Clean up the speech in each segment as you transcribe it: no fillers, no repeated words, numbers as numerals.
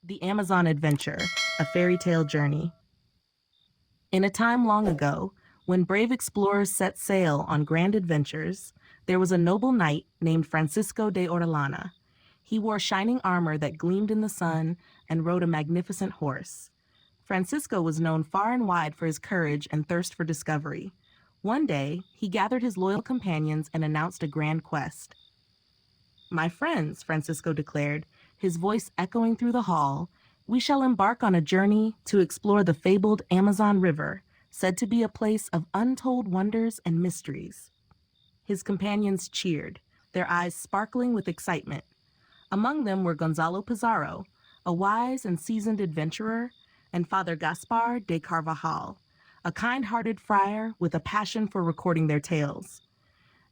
The Amazon Adventure, a fairy tale journey. In a time long ago, when brave explorers set sail on grand adventures, there was a noble knight named Francisco de Orellana. He wore shining armor that gleamed in the sun and rode a magnificent horse. Francisco was known far and wide for his courage and thirst for discovery. One day, he gathered his loyal companions and announced a grand quest. "My friends," Francisco declared, his voice echoing through the hall, "we shall embark on a journey to explore the fabled Amazon River, said to be a place of untold wonders and mysteries." His companions cheered, their eyes sparkling with excitement. Among them were Gonzalo Pizarro, a wise and seasoned adventurer, and Father Gaspar de Carvajal, a kind-hearted friar with a passion for recording their tales.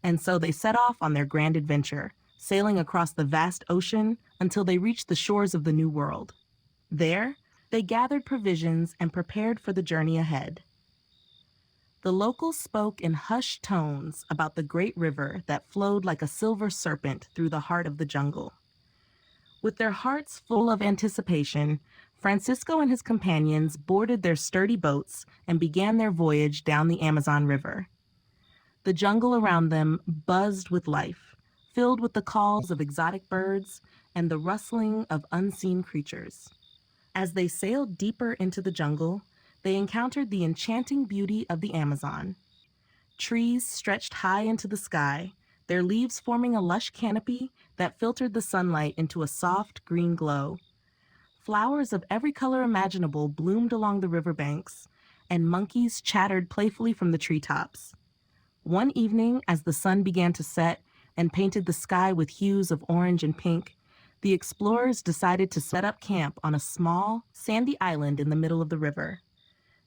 And so they set off on their grand adventure, sailing across the vast ocean until they reached the shores of the New World. There, they gathered provisions and prepared for the journey ahead. The locals spoke in hushed tones about the great river that flowed like a silver serpent through the heart of the jungle. With their hearts full of anticipation, Francisco and his companions boarded their sturdy boats and began their voyage down the Amazon River. The jungle around them buzzed with life, filled with the calls of exotic birds and the rustling of unseen creatures. As they sailed deeper into the jungle, they encountered the enchanting beauty of the Amazon. Trees stretched high into the sky, their leaves forming a lush canopy that filtered the sunlight into a soft green glow. Flowers of every color imaginable bloomed along the riverbanks, and monkeys chattered playfully from the treetops. One evening, as the sun began to set and painted the sky with hues of orange and pink, the explorers decided to set up camp on a small, sandy island in the middle of the river.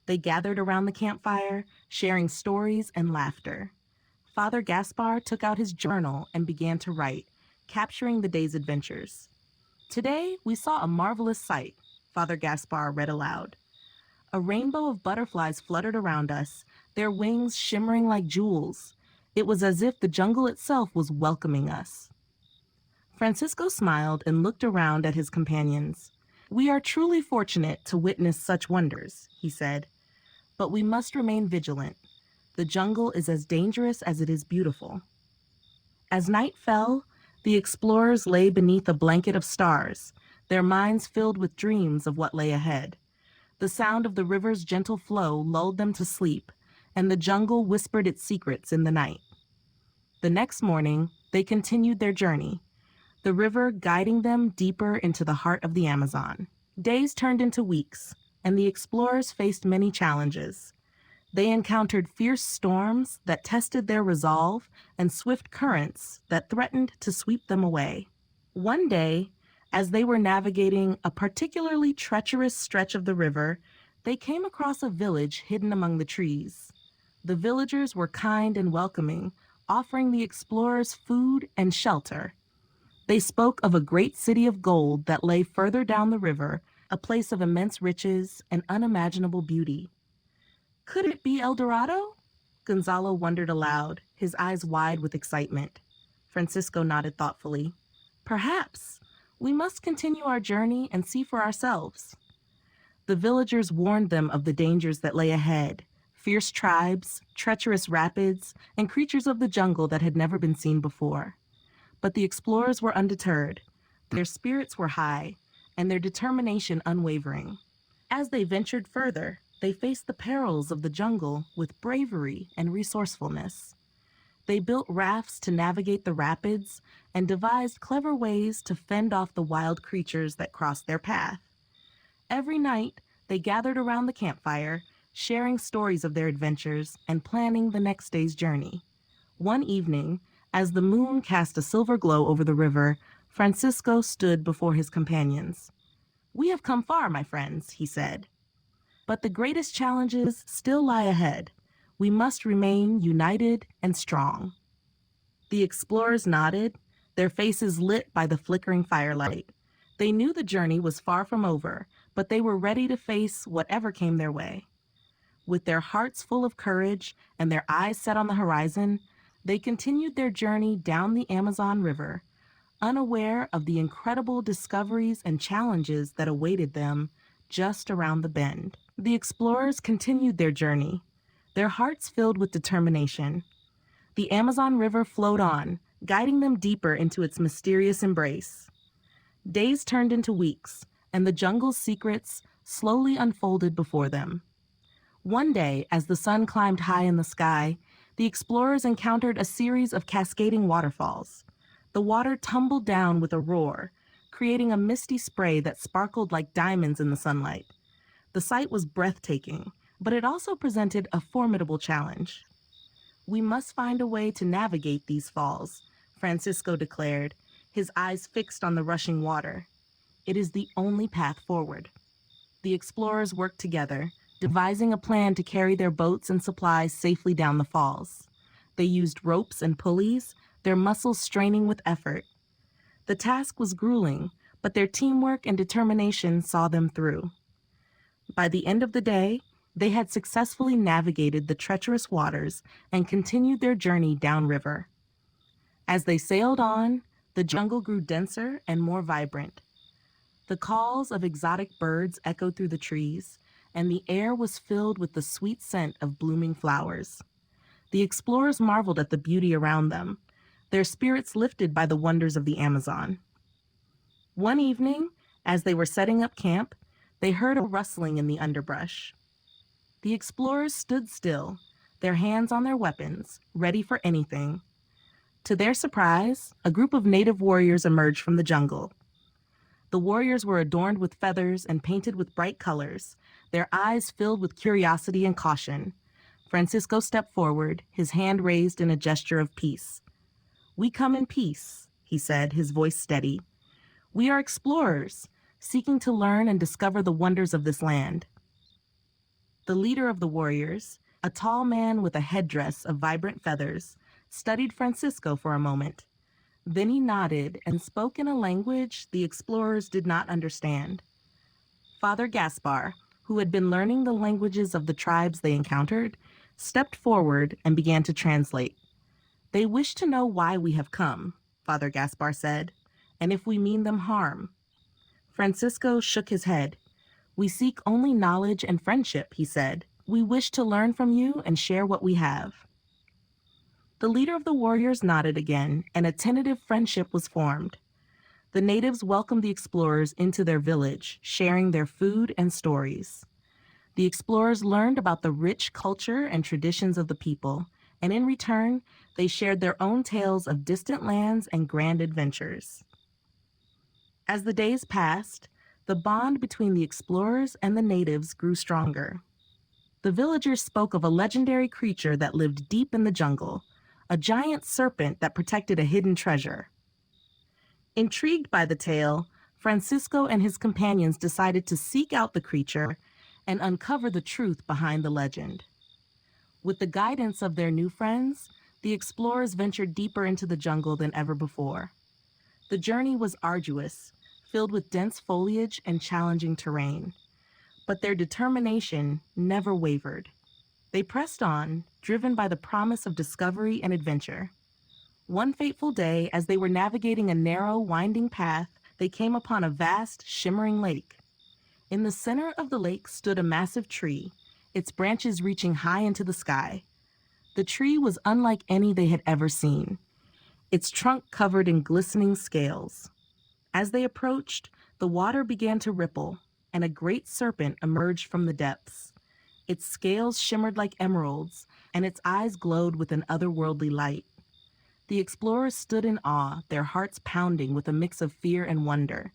They gathered around the campfire, sharing stories and laughter. Father Gaspar took out his journal and began to write, capturing the day's adventures. "Today, we saw a marvelous sight," Father Gaspar read aloud. "A rainbow of butterflies fluttered around us, their wings shimmering like jewels. It was as if the jungle itself was welcoming us." Francisco smiled and looked around at his companions. "We are truly fortunate to witness such wonders," he said. "But we must remain vigilant. The jungle is as dangerous as it is beautiful." As night fell, the explorers lay beneath a blanket of stars, their minds filled with dreams of what lay ahead. The sound of the river's gentle flow lulled them to sleep, and the jungle whispered its secrets in the night. The next morning, they continued their journey, the river guiding them deeper into the heart of the Amazon. Days turned into weeks, and the explorers faced many challenges. They encountered fierce storms that tested their resolve and swift currents that threatened to sweep them away. One day, as they were navigating a particularly treacherous stretch of the river, they came across a village hidden among the trees. The villagers were kind and welcoming, offering the explorers food and shelter. They spoke of a great city of gold that lay further down the river, a place of immense riches and unimaginable beauty. Could it be El Dorado? Gonzalo wondered aloud, his eyes wide with excitement. Francisco nodded thoughtfully. Perhaps. We must continue our journey and see for ourselves. The villagers warned them of the dangers that lay ahead: fierce tribes, treacherous rapids, and creatures of the jungle that had never been seen before. But the explorers were undeterred. Their spirits were high, and their determination unwavering. As they ventured further, they faced the perils of the jungle with bravery and resourcefulness. They built rafts to navigate the rapids and devised clever ways to fend off the wild creatures that crossed their path. Every night, they gathered around the campfire, sharing stories of their adventures and planning the next day's journey. One evening, as the moon cast a silver glow over the river, Francisco stood before his companions. "We have come far, my friends," he said. "But the greatest challenges still lie ahead. We must remain united and strong." The explorers nodded, their faces lit by the flickering firelight. They knew the journey was far from over, but they were ready to face whatever came their way. With their hearts full of courage and their eyes set on the horizon, they continued their journey down the Amazon River, unaware of the incredible discoveries and challenges that awaited them just around the bend. The explorers continued their journey, their hearts filled with determination. The Amazon River flowed on, guiding them deeper into its mysterious embrace. Days turned into weeks, and the jungle's secrets slowly unfolded before them. One day, as the sun climbed high in the sky, the explorers encountered a series of cascading waterfalls. The water tumbled down with a roar, creating a misty spray that sparkled like diamonds in the sunlight. The sight was breathtaking, but it also presented a formidable challenge. "We must find a way to navigate these falls," Francisco declared, his eyes fixed on the rushing water. "It is the only path forward." The explorers worked together, devising a plan to carry their boats and supplies safely down the falls. They used ropes and pulleys, their muscles straining with effort. The task was grueling, but their teamwork and determination saw them through. By the end of the day, they had successfully navigated the treacherous waters and continued their journey downriver. As they sailed on, the jungle grew denser and more vibrant. The calls of exotic birds echoed through the trees, and the air was filled with the sweet scent of blooming flowers. The explorers marveled at the beauty around them, their spirits lifted by the wonders of the Amazon. One evening, as they were setting up camp, they heard a rustling in the underbrush. The explorers stood still, their hands on their weapons, ready for anything. To their surprise, a group of native warriors emerged from the jungle. The warriors were adorned with feathers and painted with bright colors, their eyes filled with curiosity and caution. Francisco stepped forward, his hand raised in a gesture of peace. "We come in peace," he said, his voice steady. "We are explorers, seeking to learn and discover the wonders of this land." The leader of the warriors, a tall man with a headdress of vibrant feathers, studied Francisco for a moment. Then he nodded and spoke in a language the explorers did not understand. Father Gaspar, who had been learning the languages of the tribes they encountered, stepped forward and began to translate. "They wish to know why we have come," Father Gaspar said, "and if we mean them harm." Francisco shook his head. "We seek only knowledge and friendship," he said. "We wish to learn from you and share what we have." The leader of the warriors nodded again, and a tentative friendship was formed. The natives welcomed the explorers into their village, sharing their food and stories. The explorers learned about the rich culture and traditions of the people, and in return, they shared their own tales of distant lands and grand adventures. As the days passed, the bond between the explorers and the natives grew stronger. The villagers spoke of a legendary creature that lived deep in the jungle, a giant serpent that protected a hidden treasure. Intrigued by the tale, Francisco and his companions decided to seek out the creature and uncover the truth behind the legend. With the guidance of their new friends, the explorers ventured deeper into the jungle than ever before. The journey was arduous, filled with dense foliage and challenging terrain, but their determination never wavered. They pressed on, driven by the promise of discovery and adventure. One fateful day, as they were navigating a narrow, winding path, they came upon a vast, shimmering lake. In the center of the lake stood a massive tree, its branches reaching high into the sky. The tree was unlike any they had ever seen, its trunk covered in glistening scales. As they approached, the water began to ripple, and a great serpent emerged from the depths. Its scales shimmered like emeralds, and its eyes glowed with an otherworldly light. The explorers stood in awe, their hearts pounding with a mix of fear and wonder.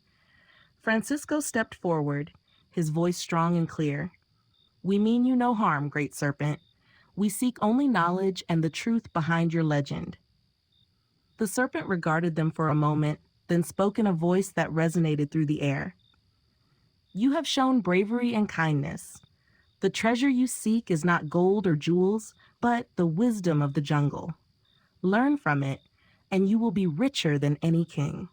Francisco stepped forward, his voice strong and clear. "We mean you no harm, great serpent. We seek only knowledge and the truth behind your legend." The serpent regarded them for a moment, then spoke in a voice that resonated through the air. "You have shown bravery and kindness. The treasure you seek is not gold or jewels, but the wisdom of the jungle. Learn from it, and you will be richer than any king."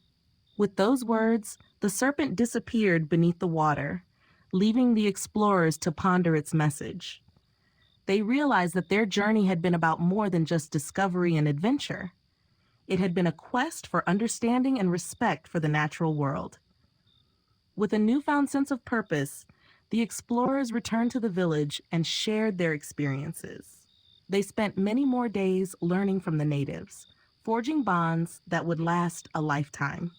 With those words, the serpent disappeared beneath the water, leaving the explorers to ponder its message. They realized that their journey had been about more than just discovery and adventure. It had been a quest for understanding and respect for the natural world. With a newfound sense of purpose, the explorers returned to the village and shared their experiences. They spent many more days learning from the natives, forging bonds that would last a lifetime.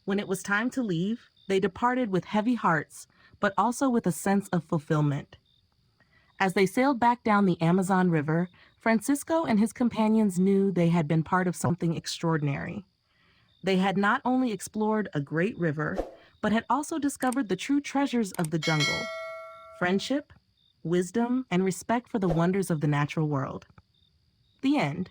When it was time to leave, they departed with heavy hearts, but also with a sense of fulfillment. As they sailed back down the Amazon River, Francisco and his companions knew they had been part of something extraordinary. They had not only explored a great river, but had also discovered the true treasures of the jungle: friendship, wisdom, and respect for the wonders of the natural world. The end.